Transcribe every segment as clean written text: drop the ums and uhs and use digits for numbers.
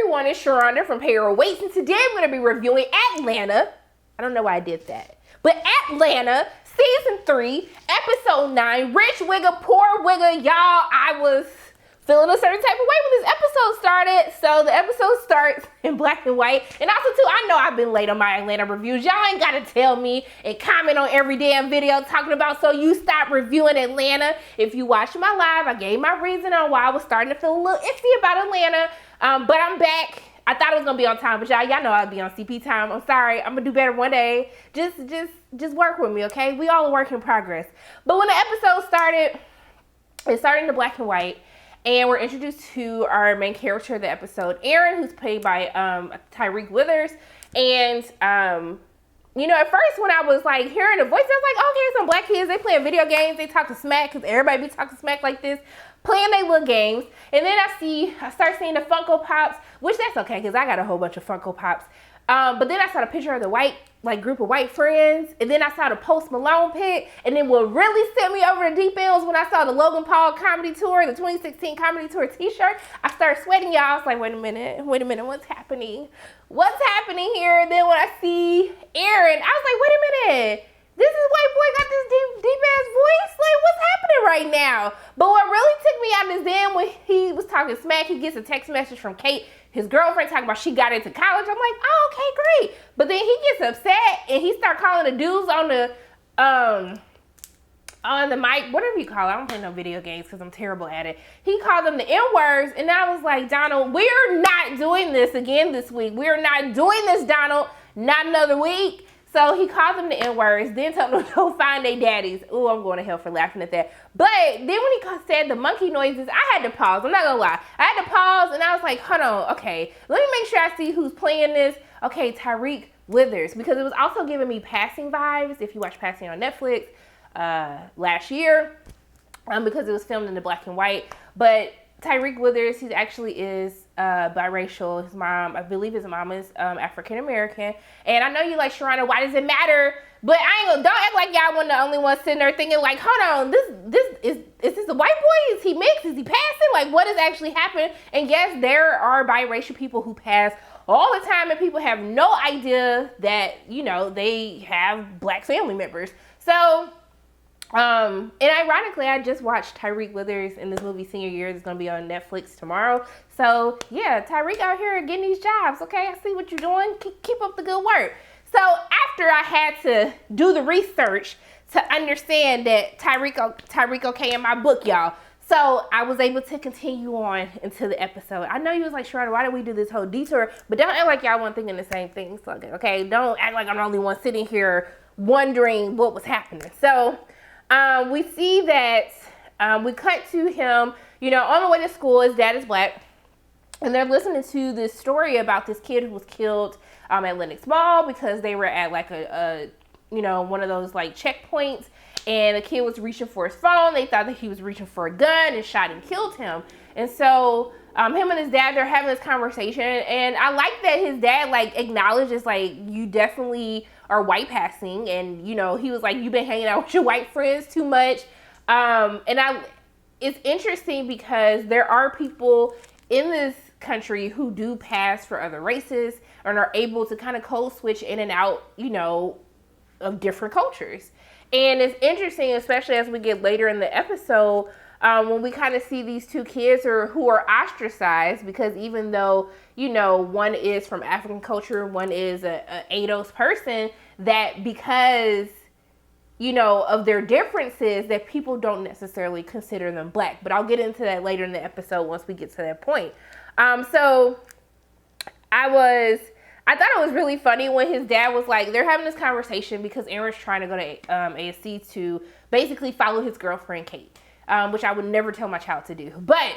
everyone, it's Sharonda from Payroll Waits, and today I'm going to be reviewing Atlanta. I don't know why I did that. But Atlanta, Season 3, Episode 9, Rich Wigga, Poor Wigga. Y'all, I was feeling a certain type of way when this episode started. So the episode starts in black and white. And also, too, I know I've been late on my Atlanta reviews. Y'all ain't got to tell me and comment on every damn video talking about so you stop reviewing Atlanta. If you watched my live, I gave my reason on why I was starting to feel a little iffy about Atlanta. But I'm back. I thought it was gonna be on time, but y'all know I'd be on CP time. I'm sorry. I'm gonna do better one day. Just work with me, okay? We all a work in progress. But when the episode started, it started in the black and white, and we're introduced to our main character of the episode, Aaron, who's played by Tyreek Withers. And you know, at first when I was like hearing the voice, I was like, okay, some black kids, they playing video games, they talking smack, because everybody be talking smack like this, playing their little games. And then I start seeing the Funko Pops, which that's okay, because I got a whole bunch of Funko Pops. But then I saw the picture of the group of white friends, and then I saw the Post Malone pic, and then what really sent me over the deep end was when I saw the Logan Paul comedy tour, the 2016 comedy tour t-shirt. I started sweating, y'all. I was like, wait a minute, what's happening? What's happening here? And then when I see Aaron, I was like, wait a minute. This is white boy got this deep ass voice? Like, what's happening right now? But what really took me out is then when he was talking smack, he gets a text message from Kate, his girlfriend, talking about she got into college. I'm like, oh, okay, great. But then he gets upset and he start calling the dudes on the mic, whatever you call it. I don't play no video games because I'm terrible at it. He called them the N-words, and I was like, Donald, we're not doing this again this week. We're not doing this, Donald. Not another week. So he called them the N-words, then told them to go find their daddies. Ooh, I'm going to hell for laughing at that. But then when he said the monkey noises, I had to pause. I'm not going to lie. I had to pause, and I was like, hold on, okay. Let me make sure I see who's playing this. Okay, Tyreek Withers, because it was also giving me Passing vibes, if you watch Passing on Netflix last year, because it was filmed in the black and white. But Tyreek Withers, he actually is biracial. His mom, I believe his mom is African American. And I know you like, Sharonda, why does it matter? But don't act like y'all wasn't the only one sitting there thinking like, hold on, is this a white boy? Is he mixed? Is he passing? Like, what is actually happening? And yes, there are biracial people who pass all the time, and people have no idea that, you know, they have black family members. So, and ironically, I just watched Tyreek Withers in this movie Senior Year. It's going to be on Netflix tomorrow. So, yeah, Tyreek out here getting these jobs, okay? I see what you're doing. Keep up the good work. So, after I had to do the research to understand that Tyreek okay in my book, y'all. So, I was able to continue on into the episode. I know you was like, Sharonda, why did we do this whole detour? But don't act like y'all weren't thinking the same things, okay? Don't act like I'm the only one sitting here wondering what was happening. So, we see that we cut to him, you know, on the way to school. His dad is black, and they're listening to this story about this kid who was killed at Lenox Mall because they were at like a you know, one of those like checkpoints, and the kid was reaching for his phone. They thought that he was reaching for a gun and shot and killed him. And so him and his dad, they're having this conversation, and I like that his dad like acknowledges like, you definitely are white passing, and you know, he was like, you've been hanging out with your white friends too much. It's interesting because there are people in this country who do pass for other races and are able to kind of code switch in and out, you know, of different cultures. And it's interesting, especially as we get later in the episode, when we kind of see these two kids who are ostracized, because even though, you know, one is from African culture, one is a ADOS person, that because, you know, of their differences, that people don't necessarily consider them black. But I'll get into that later in the episode once we get to that point. So I thought it was really funny when his dad was like, they're having this conversation because Aaron's trying to go to ASC to basically follow his girlfriend, Kate, which I would never tell my child to do. But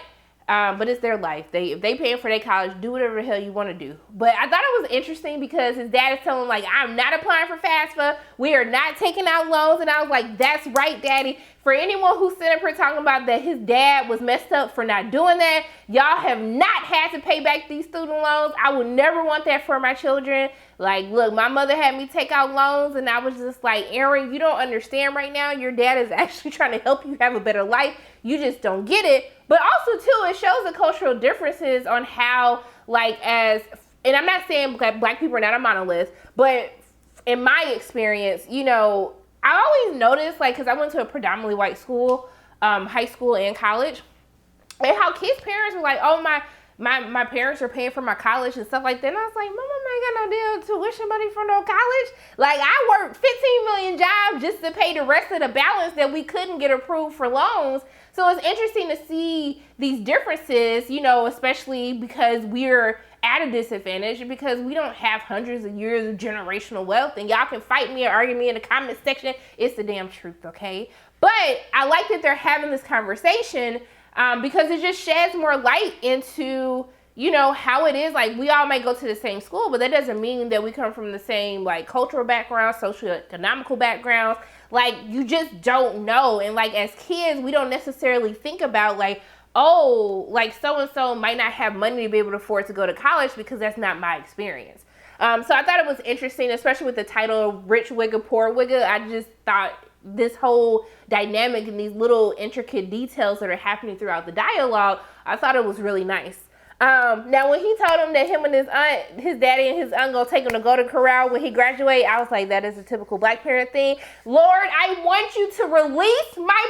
it's their life. If they paying for their college, do whatever the hell you want to do. But I thought it was interesting because his dad is telling him, like, I'm not applying for FAFSA. We are not taking out loans. And I was like, that's right, Daddy. For anyone who's sitting up here talking about that his dad was messed up for not doing that, y'all have not had to pay back these student loans. I would never want that for my children. Like, look, my mother had me take out loans, and I was just like, Aaron, you don't understand right now. Your dad is actually trying to help you have a better life. You just don't get it. But also, too, it shows the cultural differences on how, like, and I'm not saying black people are not a monolith, but in my experience, you know, I always noticed, like, because I went to a predominantly white school, high school and college, and how kids' parents were like, oh, my parents are paying for my college and stuff like that. And I was like, Mama ain't got no damn tuition money for no college. Like, I worked 15 million jobs just to pay the rest of the balance that we couldn't get approved for loans. So it's interesting to see these differences, you know, especially because we're at a disadvantage because we don't have hundreds of years of generational wealth. And y'all can fight me or argue me in the comment section. It's the damn truth, okay? But I like that they're having this conversation because it just sheds more light into, you know, how it is. Like, we all might go to the same school, but that doesn't mean that we come from the same, like, cultural backgrounds, socioeconomical backgrounds. Like, you just don't know. And, like, as kids, we don't necessarily think about, like, oh, like, so-and-so might not have money to be able to afford to go to college because that's not my experience. So I thought it was interesting, especially with the title, Rich Wigga, Poor Wigga. I just thought this whole dynamic and these little intricate details that are happening throughout the dialogue, I thought it was really nice. Now, when he told him that him and his daddy and his aunt gonna take him to Golden Corral when he graduate, I was like, that is a typical black parent thing. Lord, I want you to release my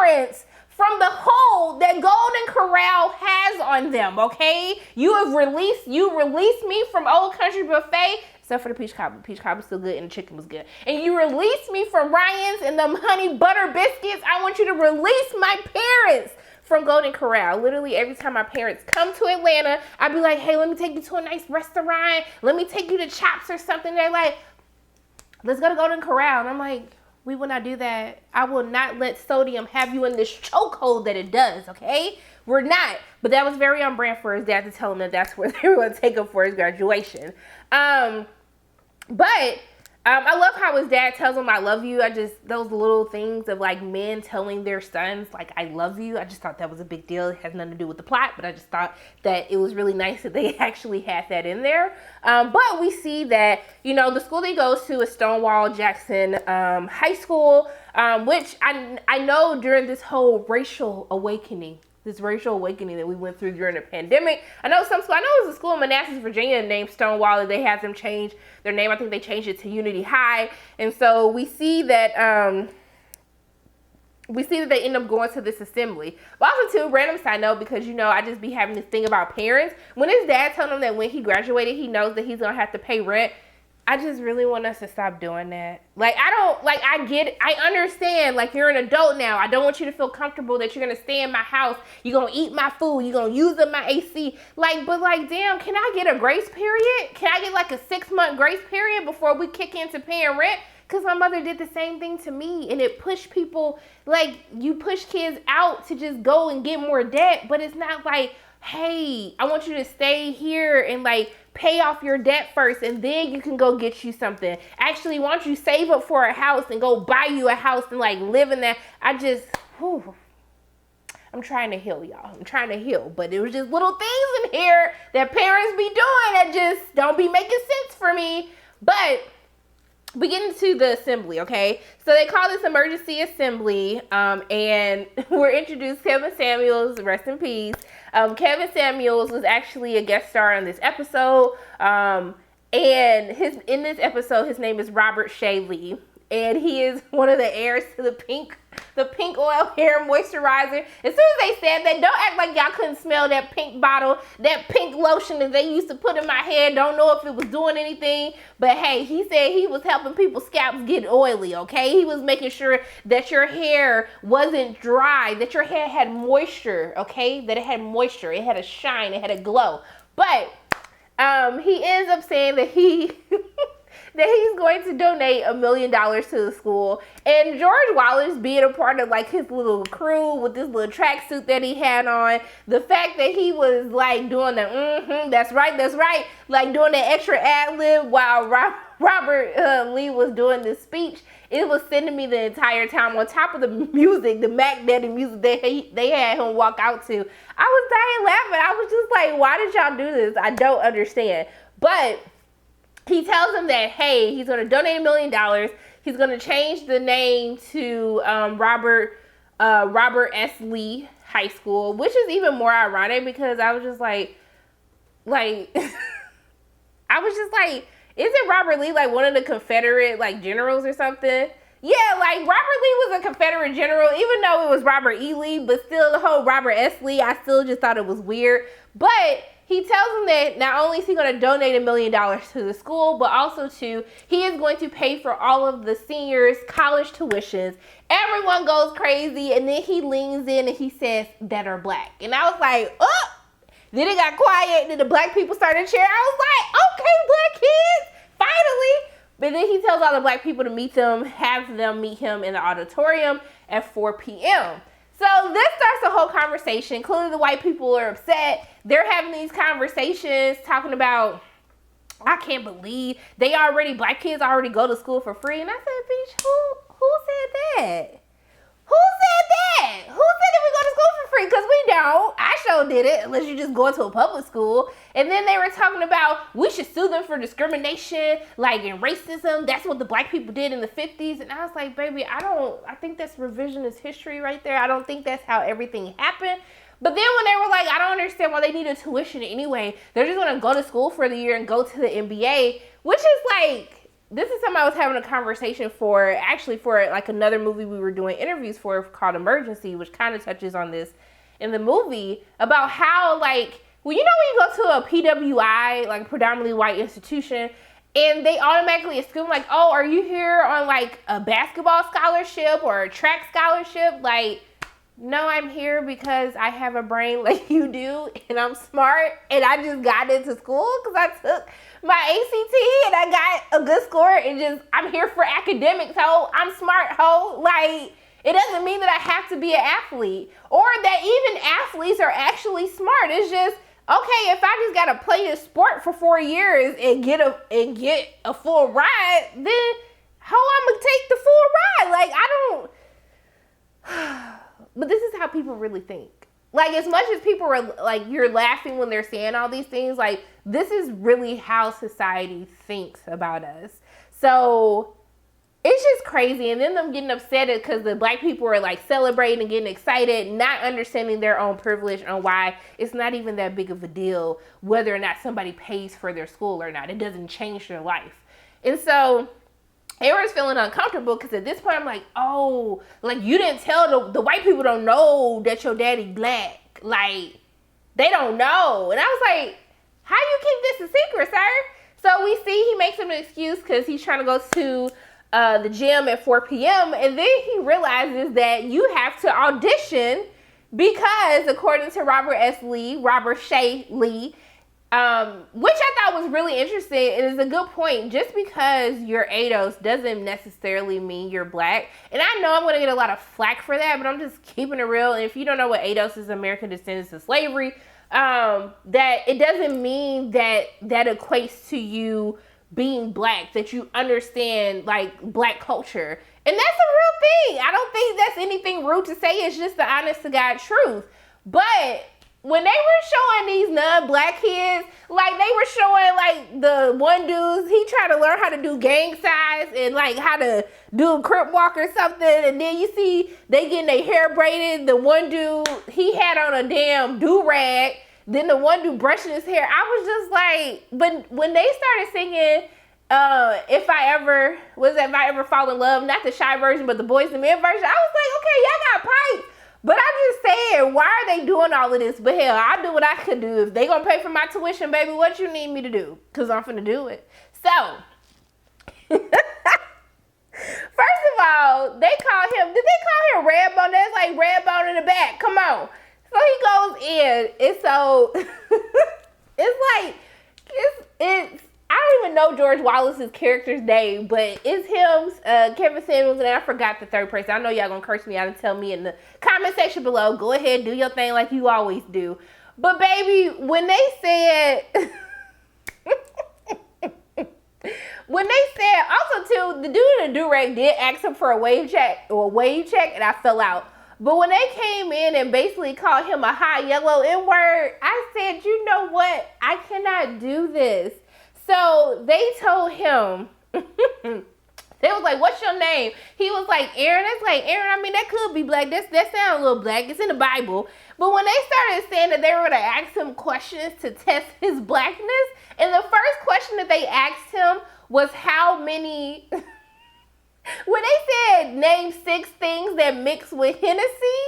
parents from the hold that Golden Corral has on them, okay? You released me from Old Country Buffet, except for the peach cobbler. Peach cobbler was still good and the chicken was good. And you released me from Ryan's and them honey butter biscuits. I want you to release my parents from Golden Corral. Literally every time my parents come to Atlanta, I'd be like, hey, let me take you to a nice restaurant. Let me take you to Chops or something. They're like, let's go to Golden Corral. And I'm like, we will not do that. I will not let sodium have you in this chokehold that it does, okay? We're not. But that was very on brand for his dad to tell him that that's where they were going to take him for his graduation. But I love how his dad tells him, I love you. Those little things of, like, men telling their sons, like, I love you. I just thought that was a big deal. It has nothing to do with the plot, but I just thought that it was really nice that they actually had that in there. But we see that, you know, the school that he goes to is Stonewall Jackson High School, which I know during this whole racial awakening that we went through during the pandemic. I know it was a school in Manassas, Virginia named Stonewall, and they had them change their name. I think they changed it to Unity High. And so we see that they end up going to this assembly. But also, too, random side note, because, you know, I just be having this thing about parents. When his dad told him that when he graduated, he knows that he's going to have to pay rent, I just really want us to stop doing that. Like, I get it. I understand, like, you're an adult now. I don't want you to feel comfortable that you're going to stay in my house. You're going to eat my food. You're going to use up my AC. Like, but, like, damn, can I get a grace period? Can I get, like, a 6-month grace period before we kick into paying rent? Because my mother did the same thing to me, and it pushed people, like, you push kids out to just go and get more debt, but it's not like, hey, I want you to stay here and, like, pay off your debt first, and then you can go get you something. Actually, why don't you save up for a house and go buy you a house and, like, live in that? I'm trying to heal, y'all. I'm trying to heal, but there was just little things in here that parents be doing that just don't be making sense for me. But we get into the assembly, okay? So they call this emergency assembly, and we're introduced Kevin Samuels, rest in peace. Kevin Samuels was actually a guest star on this episode, and in this episode, his name is Robert Shea Lee, and he is one of the heirs to the pink oil hair moisturizer. As soon as they said that, don't act like y'all couldn't smell that pink bottle, that pink lotion that they used to put in my hair. Don't know if it was doing anything, but hey, he said he was helping people's scalps get oily, okay? He was making sure that your hair wasn't dry, that your hair had moisture, okay? That it had moisture, it had a shine, it had a glow. But he ends up saying that that he's going to donate $1 million to the school. And George Wallace being a part of, like, his little crew with this little tracksuit that he had on, the fact that he was, like, doing the that's right, like, doing the extra ad-lib while Robert Lee was doing this speech, it was sending me the entire time. On top of the music, the Mac Daddy music they had him walk out to, I was dying laughing. I was just like, why did y'all do this? I don't understand. But he tells him that, hey, he's going to donate $1 million. He's going to change the name to Robert S. Lee High School, which is even more ironic because I was just like, I was just like, isn't Robert Lee like one of the Confederate like generals or something? Yeah, like Robert Lee was a Confederate general, even though it was Robert E. Lee, but still the whole Robert S. Lee, I still just thought it was weird. But he tells him that not only is he going to donate $1 million to the school, but also he is going to pay for all of the seniors' college tuitions. Everyone goes crazy, and then he leans in and he says, that are black. And I was like, oh! Then it got quiet, then the black people started cheering. I was like, okay, black kids, finally. But then he tells all the black people to have them meet him in the auditorium at 4 p.m. So this starts the whole conversation. Clearly the white people are upset. They're having these conversations talking about, I can't believe black kids already go to school for free. And I said, bitch, who said that? Who said that? Who said that we go to school for free? Because we don't. I sure did it, unless you just go to a public school. And then they were talking about we should sue them for discrimination, like in racism. That's what the black people did in the 50s. And I was like, baby, I think that's revisionist history right there. I don't think that's how everything happened. But then when they were like, I don't understand why they need a tuition anyway. They're just going to go to school for the year and go to the NBA, which is like, this is something I was having a conversation for like another movie we were doing interviews for called Emergency, which kind of touches on this in the movie about how like, well, you know when you go to a PWI, like predominantly white institution, and they automatically assume like, oh, are you here on like a basketball scholarship or a track scholarship? Like, no, I'm here because I have a brain like you do and I'm smart and I just got into school because I took my ACT and I got a good score and just, I'm here for academics, ho. I'm smart, ho. Like, it doesn't mean that I have to be an athlete or that even athletes are actually smart. It's just, okay, if I just got to play this sport for 4 years and get a full ride, then how I'm going to take the full ride? Like, I don't... But this is how people really think. Like, as much as people are, like, you're laughing when they're saying all these things, like, this is really how society thinks about us. So, it's just crazy. And then them getting upset because the black people are, like, celebrating and getting excited, not understanding their own privilege on why it's not even that big of a deal whether or not somebody pays for their school or not. It doesn't change their life. And so... Aaron's feeling uncomfortable because at this point I'm like, oh, like you didn't tell the white people don't know that your daddy black. Like, they don't know. And I was like, how you keep this a secret, sir? So we see he makes him an excuse because he's trying to go to the gym at 4 p.m. And then he realizes that you have to audition because according to Robert Shea Lee, which I thought was really interesting. It is a good point. Just because you're ADOS doesn't necessarily mean you're black. And I know I'm going to get a lot of flack for that, but I'm just keeping it real. And if you don't know what ADOS is, American Descendants of Slavery, that it doesn't mean that equates to you being black, that you understand like black culture. And that's a real thing. I don't think that's anything rude to say. It's just the honest to God truth. But when they were showing these non-black kids, like they were showing like the one dude, he tried to learn how to do gang signs and like how to do a crip walk or something. And then you see they getting their hair braided. The one dude, he had on a damn do-rag. Then the one dude brushing his hair. I was just like, but when they started singing, if I ever fall in love, not the shy version, but the Boys and Men version, I was like, okay, y'all got pipes. But I'm just saying, why are they doing all of this? But hell, I'll do what I could do. If they gonna pay for my tuition, baby, what you need me to do? Because I'm finna do it. So, first of all, did they call him Redbone? That's like Redbone in the back. Come on. So he goes in, and so, it's I don't even know George Wallace's character's name, but it's him, Kevin Samuels, and I forgot the third person. I know y'all gonna curse me out and tell me in the comment section below. Go ahead, do your thing like you always do. But baby, when they said, also too, the dude in the do-rag did ask him for a wave check, and I fell out. But when they came in and basically called him a hot yellow N-word, I said, you know what? I cannot do this. So they told him, they was like, what's your name? He was like, Aaron. That's like, Aaron, I mean, that could be black. That sounds a little black. It's in the Bible. But when they started saying that they were going to ask him questions to test his blackness, and the first question that they asked him was how many, when they said name 6 things that mix with Hennessy,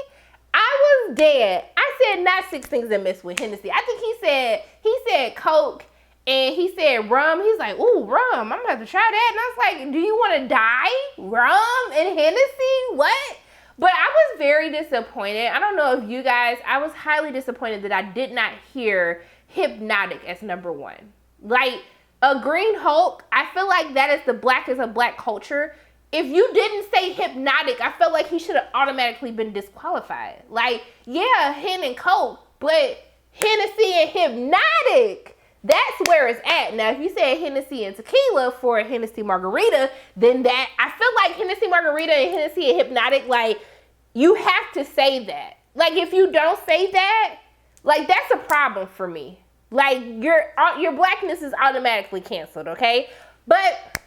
I was dead. I said not 6 things that mix with Hennessy. I think he said Coke. And he said rum. He's like, ooh, rum. I'm about to try that. And I was like, do you want to die? Rum and Hennessy? What? But I was very disappointed. I don't know if you guys, I was highly disappointed that I did not hear Hypnotic as number 1. Like, a Green Hulk, I feel like that is the blackest of black culture. If you didn't say Hypnotic, I felt like he should have automatically been disqualified. Like, yeah, Hen and Coke, but Hennessy and Hypnotic, that's where it's at. Now, if you say Hennessy and tequila for a Hennessy margarita, then that, I feel like Hennessy margarita and Hennessy and Hypnotic, like, you have to say that. Like, if you don't say that, like, that's a problem for me. Like, your blackness is automatically canceled, okay? But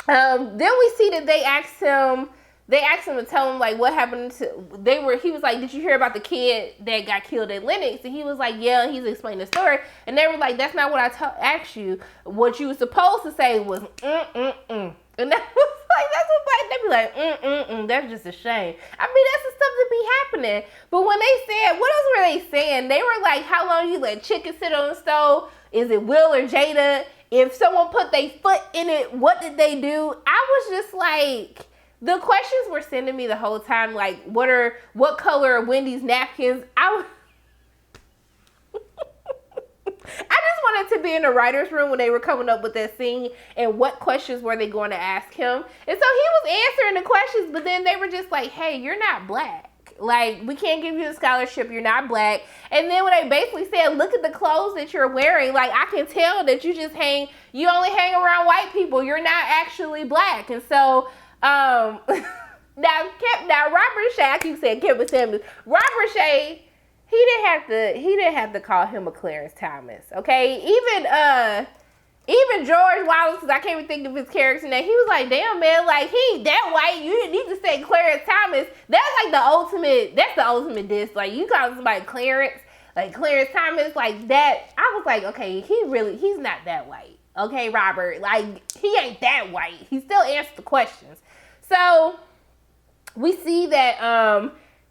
then we see that they asked him to tell him, like, what happened to, he was like, did you hear about the kid that got killed at Lennox? And he was like, yeah, and he's explaining the story. And they were like, that's not what I asked you. What you were supposed to say was, And that was like, that's what black, they be like, that's just a shame. I mean, that's the stuff that be happening. But when they said, what else were they saying? They were like, how long you let chicken sit on the stove? Is it Will or Jada? If someone put their foot in it, what did they do? I was just like, the questions were sending me the whole time, like, what color are Wendy's napkins? I just wanted to be in the writer's room when they were coming up with that scene, and what questions were they going to ask him? And so he was answering the questions, but then they were just like, hey, you're not black. Like, we can't give you a scholarship. You're not black. And then when they basically said, look at the clothes that you're wearing, like, I can tell that you only hang around white people. You're not actually black. And so, now Robert Shea, I keep saying Kevin Samuels. Robert Shea, he didn't have to call him a Clarence Thomas, okay? Even George Wallace, because I can't even think of his character name, he was like, damn, man, like, he ain't that white. You didn't need to say Clarence Thomas. That's like the ultimate diss. Like, you call somebody Clarence, like Clarence Thomas, like that. I was like, okay, he's not that white. Okay, Robert, like, he ain't that white. He still answered the questions. So we see that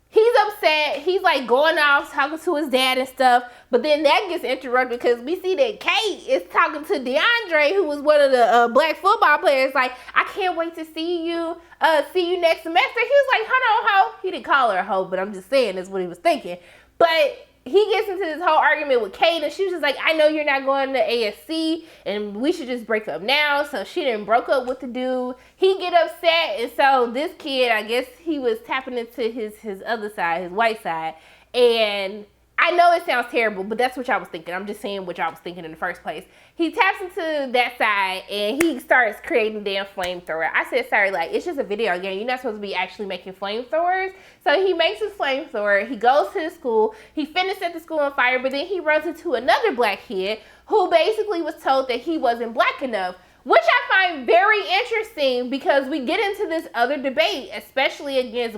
he's upset. He's like going off talking to his dad and stuff. But then that gets interrupted because we see that Kate is talking to DeAndre, who was one of the black football players. Like, I can't wait to see you next semester. He was like, hold on, ho. He didn't call her a hoe, but I'm just saying that's what he was thinking. But he gets into this whole argument with Kate, and she was just like, I know you're not going to ASC, and we should just break up now. So she didn't broke up with the dude. He get upset, and so this kid, I guess he was tapping into his other side, his white side. And I know it sounds terrible, but that's what y'all was thinking. I'm just saying what y'all was thinking in the first place. He taps into that side, and he starts creating damn flamethrower. I said, sorry, like, it's just a video game. You're not supposed to be actually making flamethrowers. So he makes his flamethrower. He goes to the school. He finished at the school on fire, but then he runs into another black kid who basically was told that he wasn't black enough, which I find very interesting because we get into this other debate, especially against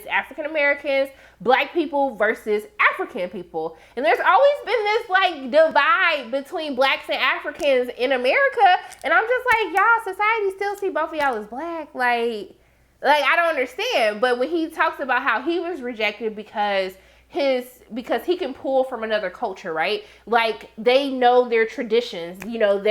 African Americans, black people versus African people. And there's always been this like divide between blacks and Africans in America. And I'm just like, y'all, society still see both of y'all as black. Like I don't understand. But when he talks about how he was rejected because he can pull from another culture, right? Like, they know their traditions, you know,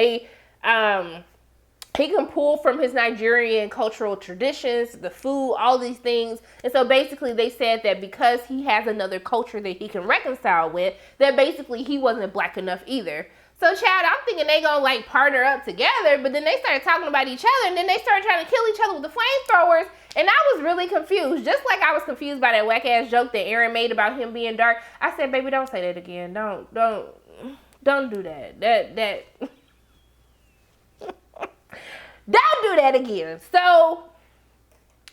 he can pull from his Nigerian cultural traditions, the food, all these things. And so basically they said that because he has another culture that he can reconcile with, that basically he wasn't black enough either. So, child, I'm thinking they gonna like partner up together, but then they started talking about each other, and then they started trying to kill each other with the flamethrowers, and I was really confused. Just like I was confused by that whack-ass joke that Aaron made about him being dark. I said, baby, don't say that again. Don't do that. That Don't do that again. So,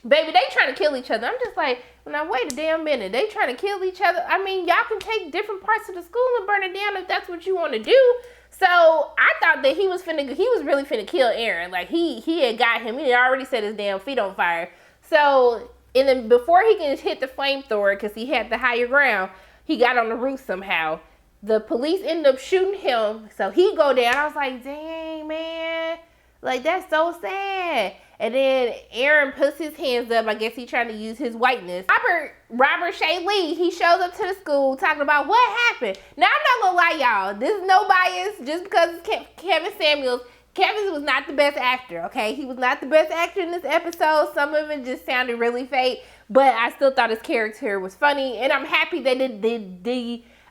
baby, they trying to kill each other. I'm just like, now wait a damn minute. They trying to kill each other. I mean, y'all can take different parts of the school and burn it down if that's what you want to do. So I thought that he was really finna kill Aaron. Like he had got him. He had already set his damn feet on fire. So, and then before he can hit the flamethrower, because he had the higher ground, he got on the roof somehow. The police ended up shooting him, so he go down. I was like, dang, man. Like, that's so sad. And then Aaron puts his hands up. I guess he's trying to use his whiteness. Robert Shea Lee, he shows up to the school talking about what happened. Now, I'm not gonna lie, y'all. This is no bias just because it's Kevin Samuels. Kevin was not the best actor, okay? He was not the best actor in this episode. Some of it just sounded really fake, but I still thought his character was funny. And I'm happy that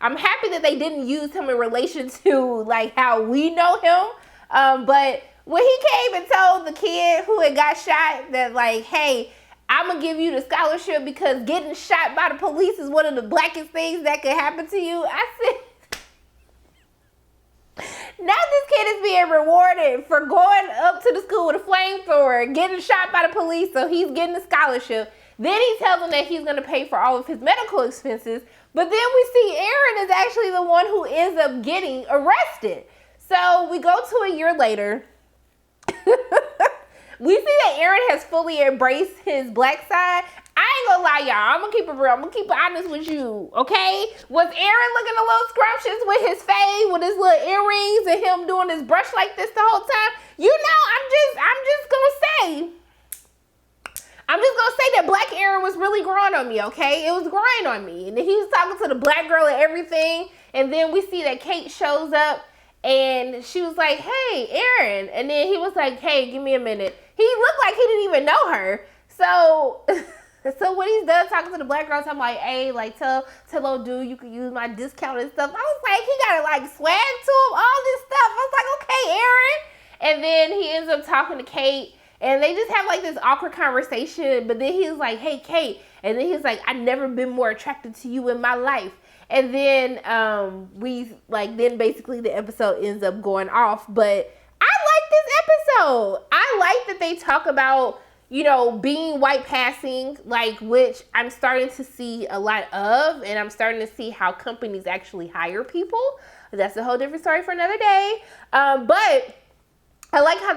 I'm happy that they didn't use him in relation to like how we know him. But when he came and told the kid who had got shot that like, hey, I'm gonna give you the scholarship because getting shot by the police is one of the blackest things that could happen to you. I said, now this kid is being rewarded for going up to the school with a flamethrower, getting shot by the police, so he's getting a scholarship. Then he tells him that he's gonna pay for all of his medical expenses. But then we see Aaron is actually the one who ends up getting arrested. So we go to a year later. We see that Aaron has fully embraced his black side. I ain't gonna lie, y'all. I'm gonna keep it real. I'm gonna keep it honest with you, okay? Was Aaron looking a little scrumptious with his fade, with his little earrings, and him doing his brush like this the whole time? You know, I'm just gonna say that black Aaron was really growing on me, okay? It was growing on me. And then he was talking to the black girl and everything. And then we see that Kate shows up. And she was like, hey, Aaron. And then he was like, hey, give me a minute. He looked like he didn't even know her. So when he's done talking to the black girls, I'm like, hey, like, tell old dude you can use my discount and stuff. I was like, he got to, like, swag to him, all this stuff. I was like, okay, Aaron. And then he ends up talking to Kate. And they just have, like, this awkward conversation. But then he was like, hey, Kate. And then he's like, I've never been more attracted to you in my life. And then then basically the episode ends up going off. But I like this episode. I like that they talk about, you know, being white passing, like, which I'm starting to see a lot of. And I'm starting to see how companies actually hire people. That's a whole different story for another day. But I like how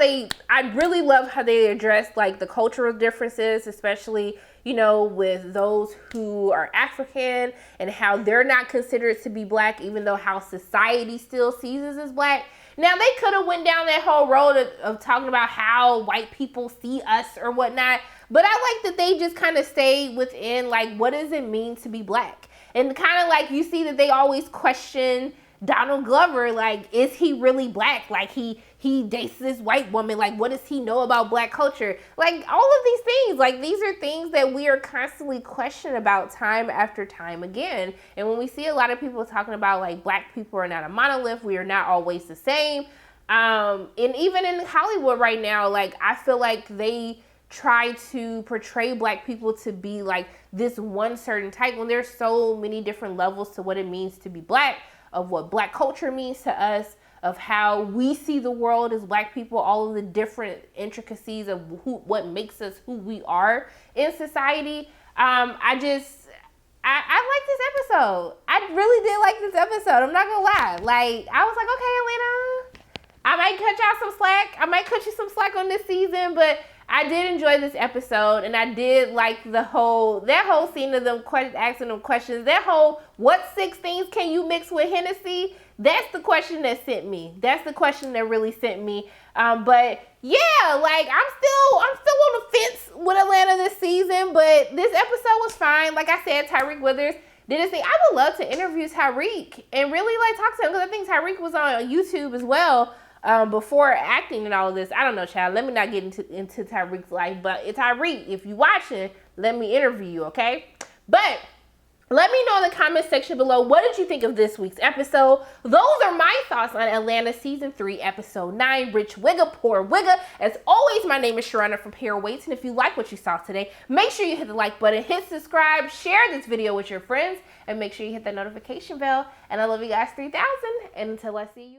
I really love how they address like the cultural differences, especially, you know, with those who are African and how they're not considered to be black, even though how society still sees us as black. Now, they could have went down that whole road of talking about how white people see us or whatnot. But I like that they just kind of stay within like, what does it mean to be black? And kind of like you see that they always question Donald Glover, like, is he really black? Like, he dates this white woman. Like, what does he know about black culture? Like, all of these things, like, these are things that we are constantly questioning about time after time again. And when we see a lot of people talking about, like, black people are not a monolith, we are not always the same. And even in Hollywood right now, like, I feel like they try to portray black people to be, like, this one certain type when there's so many different levels to what it means to be black, of what black culture means to us, of how we see the world as black people, all of the different intricacies of what makes us who we are in society. I like this episode. I really did like this episode. I'm not gonna lie. Like, I was like, okay, Alina, I might cut y'all some slack. I might cut you some slack on this season, but I did enjoy this episode, and I did like that whole scene of them asking them questions. That whole, what 6 things can you mix with Hennessy? That's the question that sent me. That's the question that really sent me. But yeah, like I'm still on the fence with Atlanta this season, but this episode was fine. Like I said, Tyreek Withers did his thing. I would love to interview Tyreek and really like talk to him, because I think Tyreek was on YouTube as well. Before acting and all of this. I don't know, child. Let me not get into Tyreek's life. But Tyreek, if you watching, let me interview you, okay? But let me know in the comment section below, what did you think of this week's episode? Those are my thoughts on Atlanta Season 3, Episode 9, Rich Wigga, Poor Wigga. As always, my name is Sharona from Hair Weights, and if you like what you saw today, make sure you hit the like button, hit subscribe, share this video with your friends, and make sure you hit that notification bell. And I love you guys 3000, and until I see you.